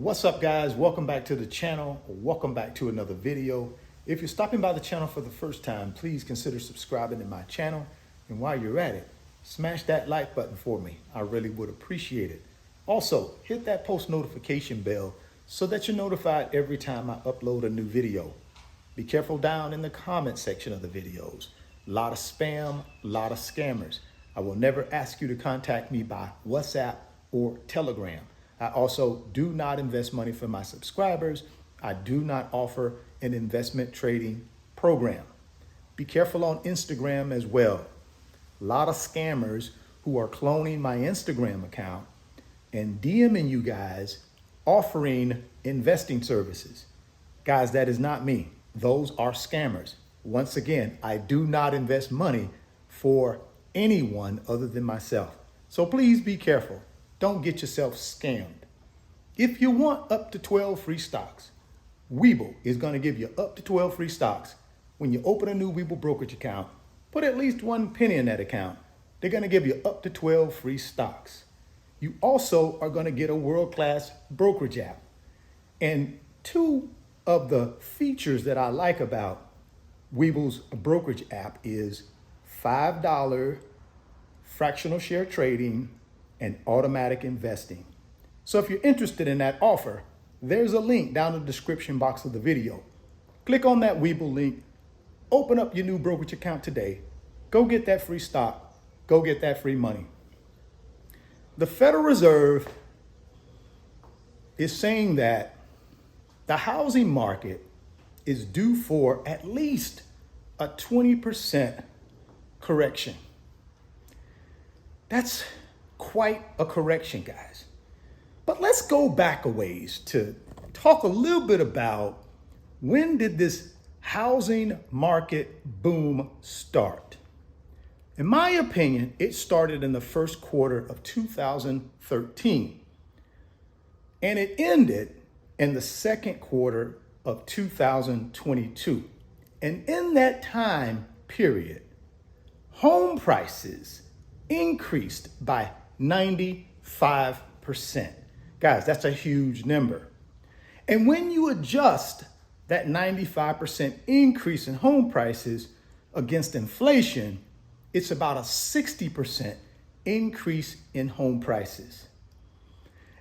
What's up, guys? Welcome back to the channel. Welcome back to another video. If you're stopping by the channel for the first time, please consider subscribing to my channel. And while you're at it, smash that like button for me. I really would appreciate it. Also, hit that post notification bell so that you're notified every time I upload a new video. Be careful down in the comment section of the videos. A lot of spam, a lot of scammers. I will never ask you to contact me by WhatsApp or Telegram. I also do not invest money for my subscribers. I do not offer an investment trading program. Be careful on Instagram as well. A lot of scammers who are cloning my Instagram account and DMing you guys offering investing services. Guys, that is not me. Those are scammers. Once again, I do not invest money for anyone other than myself. So please be careful. Don't get yourself scammed. If you want up to 12 free stocks, Webull is going to give you up to 12 free stocks. When you open a new Webull brokerage account, put at least 1 penny in that account. They're going to give you up to 12 free stocks. You also are going to get a world-class brokerage app. And two of the features that I like about Webull's brokerage app is $5 fractional share trading and automatic investing. So if you're interested in that offer, there's a link down in the description box of the video. Click on that Webull link, open up your new brokerage account today, go get that free stock, go get that free money. The Federal Reserve is saying that the housing market is due for at least a 20% correction. That's quite a correction, guys. But let's go back a ways to talk a little bit about when did this housing market boom start? In my opinion, it started in the first quarter of 2013, and it ended in the second quarter of 2022. And in that time period, home prices increased by 95%. Guys, that's a huge number. And when you adjust that 95% increase in home prices against inflation, it's about a 60% increase in home prices.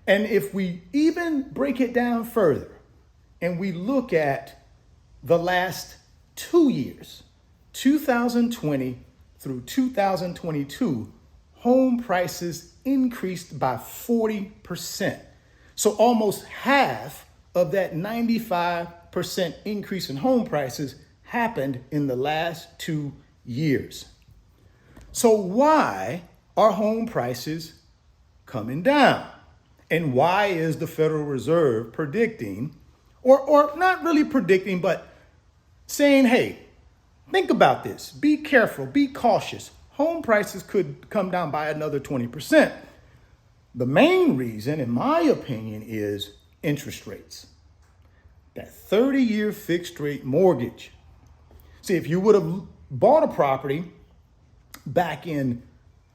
And if we even break it down further and we look at the last 2 years, 2020 through 2022, home prices increased by 40%. So almost half of that 95% increase in home prices happened in the last 2 years. So why are home prices coming down? And why is the Federal Reserve predicting, or not really predicting, but saying, hey, think about this, be careful, be cautious. Home prices could come down by another 20%. The main reason, in my opinion, is interest rates. That 30-year fixed rate mortgage. See, if you would have bought a property back in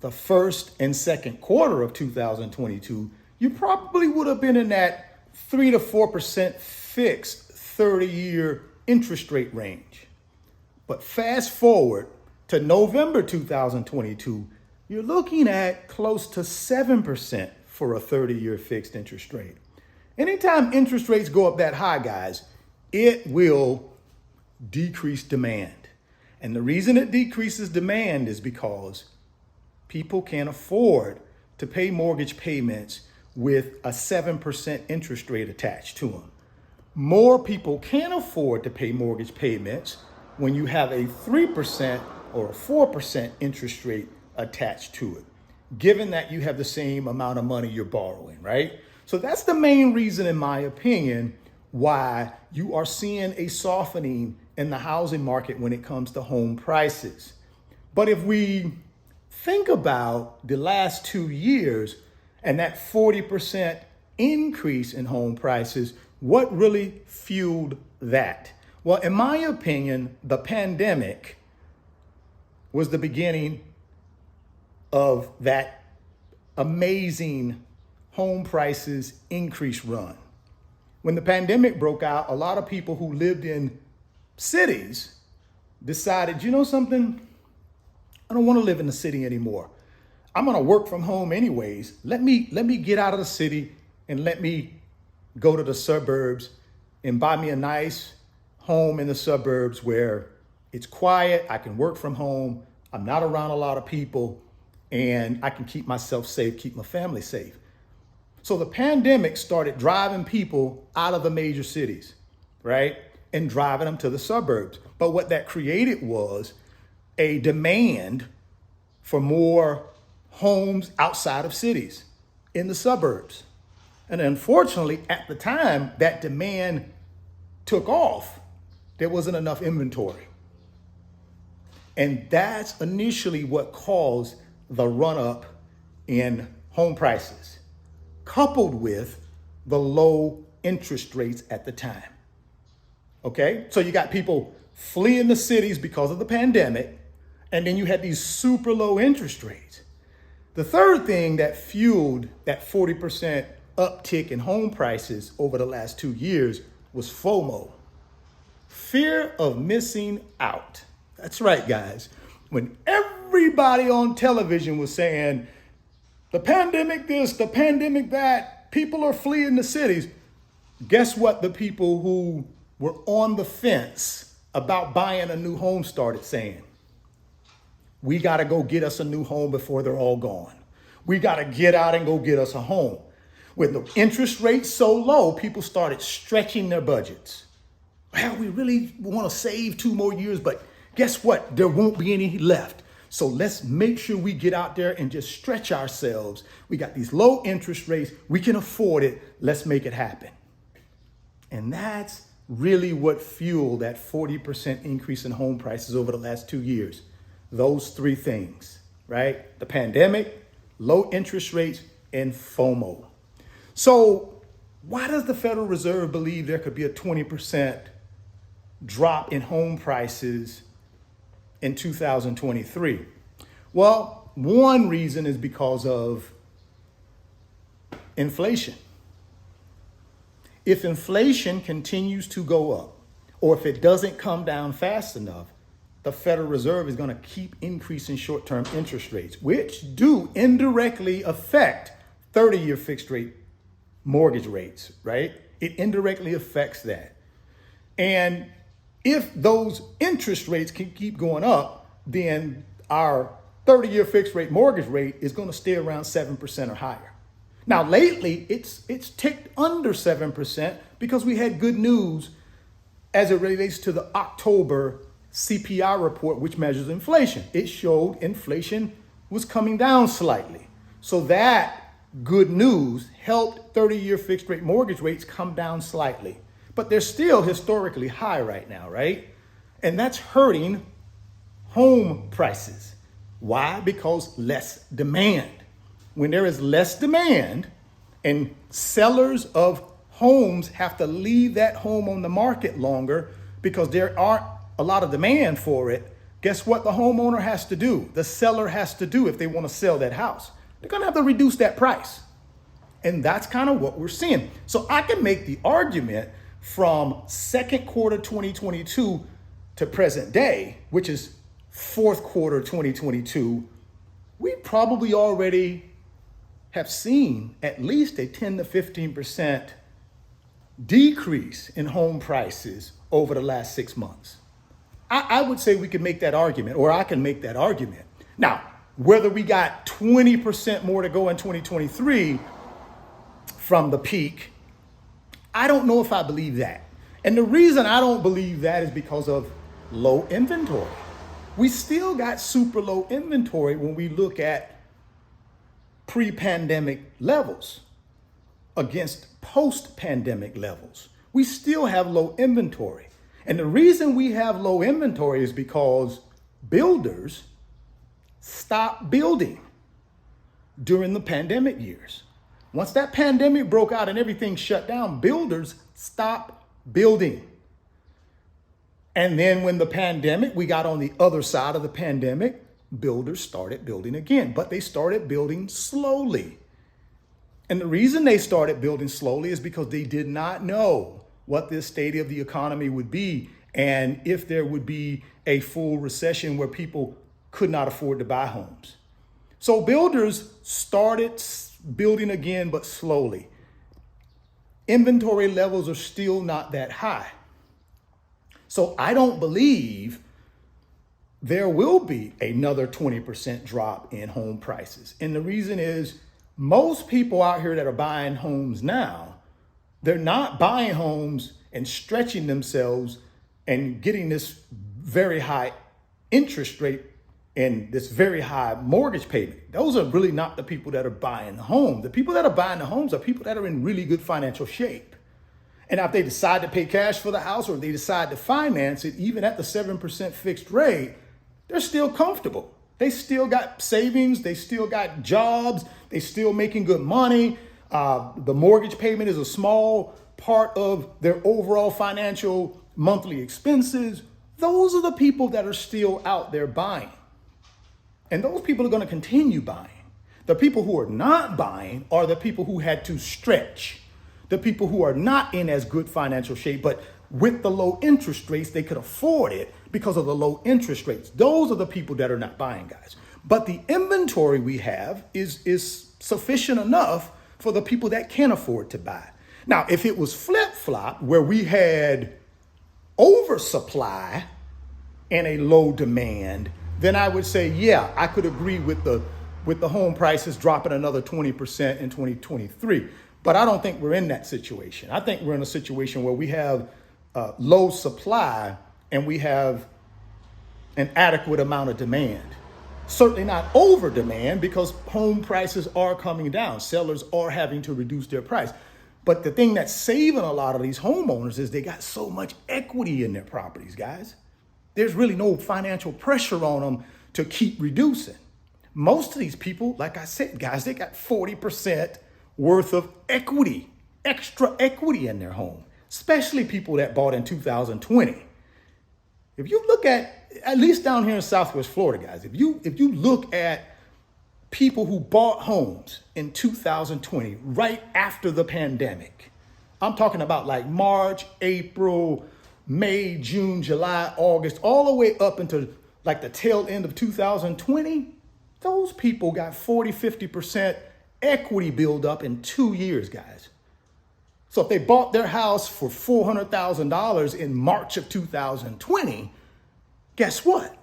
the first and second quarter of 2022, you probably would have been in that 3 to 4% fixed 30-year interest rate range. But fast forward to November 2022, you're looking at close to 7% for a 30-year fixed interest rate. Anytime interest rates go up that high, guys, it will decrease demand. And the reason it decreases demand is because people can't afford to pay mortgage payments with a 7% interest rate attached to them. More people can afford to pay mortgage payments when you have a 3% or a 4% interest rate attached to it, given that you have the same amount of money you're borrowing, right? So that's the main reason, in my opinion, why you are seeing a softening in the housing market when it comes to home prices. But if we think about the last 2 years and that 40% increase in home prices, what really fueled that? Well, in my opinion, the pandemic was the beginning of that amazing home prices increase run. When the pandemic broke out, a lot of people who lived in cities decided, you know something? I don't want to live in the city anymore. I'm going to work from home anyways. Let me get out of the city and let me go to the suburbs and buy me a nice home in the suburbs where it's quiet. I can work from home. I'm not around a lot of people, and I can keep myself safe, keep my family safe. So the pandemic started driving people out of the major cities, right? And driving them to the suburbs. But what that created was a demand for more homes outside of cities in the suburbs. And unfortunately, at the time that demand took off, there wasn't enough inventory. And that's initially what caused the run up in home prices, coupled with the low interest rates at the time. Okay, so you got people fleeing the cities because of the pandemic, and then you had these super low interest rates. The third thing that fueled that 40% uptick in home prices over the last 2 years was FOMO, fear of missing out. That's right, guys. When everybody on television was saying, the pandemic this, the pandemic that, people are fleeing the cities, guess what the people who were on the fence about buying a new home started saying? We got to go get us a new home before they're all gone. We got to get out and go get us a home. With the interest rates so low, people started stretching their budgets. Well, we really want to save 2 more years, but guess what? There won't be any left. So let's make sure we get out there and just stretch ourselves. We got these low interest rates. We can afford it. Let's make it happen. And that's really what fueled that 40% increase in home prices over the last 2 years. Those 3 things, right? The pandemic, low interest rates, and FOMO. So why does the Federal Reserve believe there could be a 20% drop in home prices in 2023? Well, one reason is because of inflation. If inflation continues to go up, or if it doesn't come down fast enough, the Federal Reserve is going to keep increasing short-term interest rates, which do indirectly affect 30-year fixed rate mortgage rates, right? It indirectly affects that. And if those interest rates can keep going up, then our 30-year fixed rate mortgage rate is going to stay around 7% or higher. Now, lately, it's ticked under 7% because we had good news as it relates to the October CPI report, which measures inflation. It showed inflation was coming down slightly. So that good news helped 30-year fixed rate mortgage rates come down slightly. But they're still historically high right now, right? And that's hurting home prices. Why? Because less demand. When there is less demand and sellers of homes have to leave that home on the market longer because there aren't a lot of demand for it, guess what the homeowner has to do? The seller has to do if they want to sell that house. They're going to have to reduce that price. And that's kind of what we're seeing. So I can make the argument from second quarter 2022 to present day, which is fourth quarter 2022, we probably already have seen at least a 10 to 15% decrease in home prices over the last 6 months. I would say we could make that argument, or I can make that argument. Now, whether we got 20% more to go in 2023 from the peak, I don't know if I believe that. And the reason I don't believe that is because of low inventory. We still got super low inventory when we look at pre-pandemic levels against post-pandemic levels. We still have low inventory. And the reason we have low inventory is because builders stopped building during the pandemic years. Once that pandemic broke out and everything shut down, builders stopped building. And then when the pandemic, we got on the other side of the pandemic, builders started building again, but they started building slowly. And the reason they started building slowly is because they did not know what the state of the economy would be and if there would be a full recession where people could not afford to buy homes. So builders started building again, but slowly. Inventory levels are still not that high. So I don't believe there will be another 20% drop in home prices. And the reason is most people out here that are buying homes now, they're not buying homes and stretching themselves and getting this very high interest rate and this very high mortgage payment. Those are really not the people that are buying the home. The people that are buying the homes are people that are in really good financial shape. And if they decide to pay cash for the house or they decide to finance it, even at the 7% fixed rate, they're still comfortable. They still got savings. They still got jobs. They still making good money. The mortgage payment is a small part of their overall financial monthly expenses. Those are the people that are still out there buying. And those people are going to continue buying. The people who are not buying are the people who had to stretch. The people who are not in as good financial shape, but with the low interest rates, they could afford it because of the low interest rates. Those are the people that are not buying, guys. But the inventory we have is sufficient enough for the people that can afford to buy. Now, if it was flip-flop where we had oversupply and a low demand, then I would say, yeah, I could agree with the home prices dropping another 20% in 2023. But I don't think we're in that situation. I think we're in a situation where we have low supply and we have an adequate amount of demand. Certainly not over demand because home prices are coming down. Sellers are having to reduce their price. But the thing that's saving a lot of these homeowners is they got so much equity in their properties, guys. There's really no financial pressure on them to keep reducing. Most of these people, like I said, guys, they got 40% worth of equity, extra equity in their home, especially people that bought in 2020. If you look at least down here in Southwest Florida, guys, if you look at people who bought homes in 2020, right after the pandemic, I'm talking about like March, April, May, June, July, August, all the way up into like the tail end of 2020, those people got 40-50% equity build up in 2 years, guys. So if they bought their house for $400,000 in March of 2020, guess what?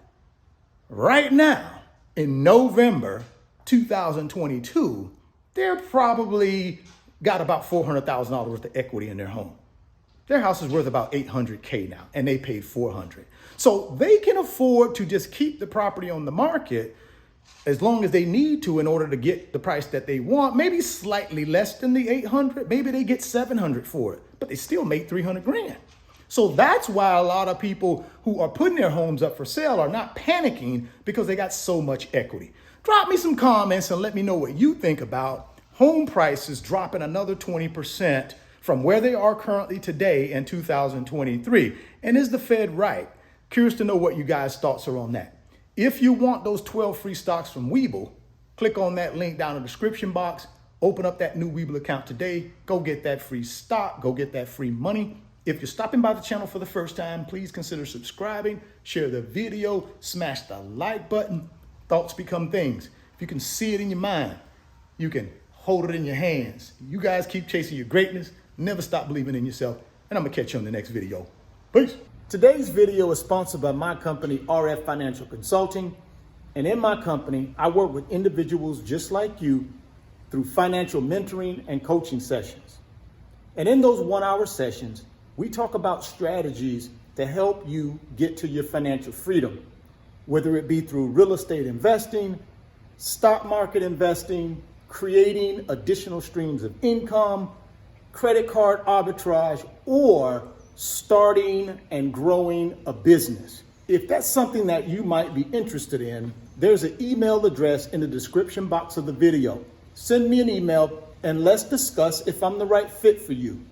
Right now, in November 2022, they're probably got about $400,000 worth of equity in their home. Their house is worth about $800K now, and they paid $400. So they can afford to just keep the property on the market as long as they need to in order to get the price that they want, maybe slightly less than the 800, maybe they get 700 for it, but they still make 300 grand. So that's why a lot of people who are putting their homes up for sale are not panicking because they got so much equity. Drop me some comments and let me know what you think about home prices dropping another 20% from where they are currently today in 2023. And is the Fed right? Curious to know what you guys' thoughts are on that. If you want those 12 free stocks from Webull, click on that link down in the description box, open up that new Webull account today, go get that free stock, go get that free money. If you're stopping by the channel for the first time, please consider subscribing, share the video, smash the like button. Thoughts become things. If you can see it in your mind, you can hold it in your hands. You guys keep chasing your greatness, never stop believing in yourself, and I'm gonna catch you on the next video. Peace. Today's video is sponsored by my company, RF Financial Consulting. And in my company, I work with individuals just like you through financial mentoring and coaching sessions. And in those 1-hour sessions, we talk about strategies to help you get to your financial freedom, whether it be through real estate investing, stock market investing, creating additional streams of income, credit card arbitrage, or starting and growing a business. If that's something that you might be interested in, there's an email address in the description box of the video. Send me an email and let's discuss if I'm the right fit for you.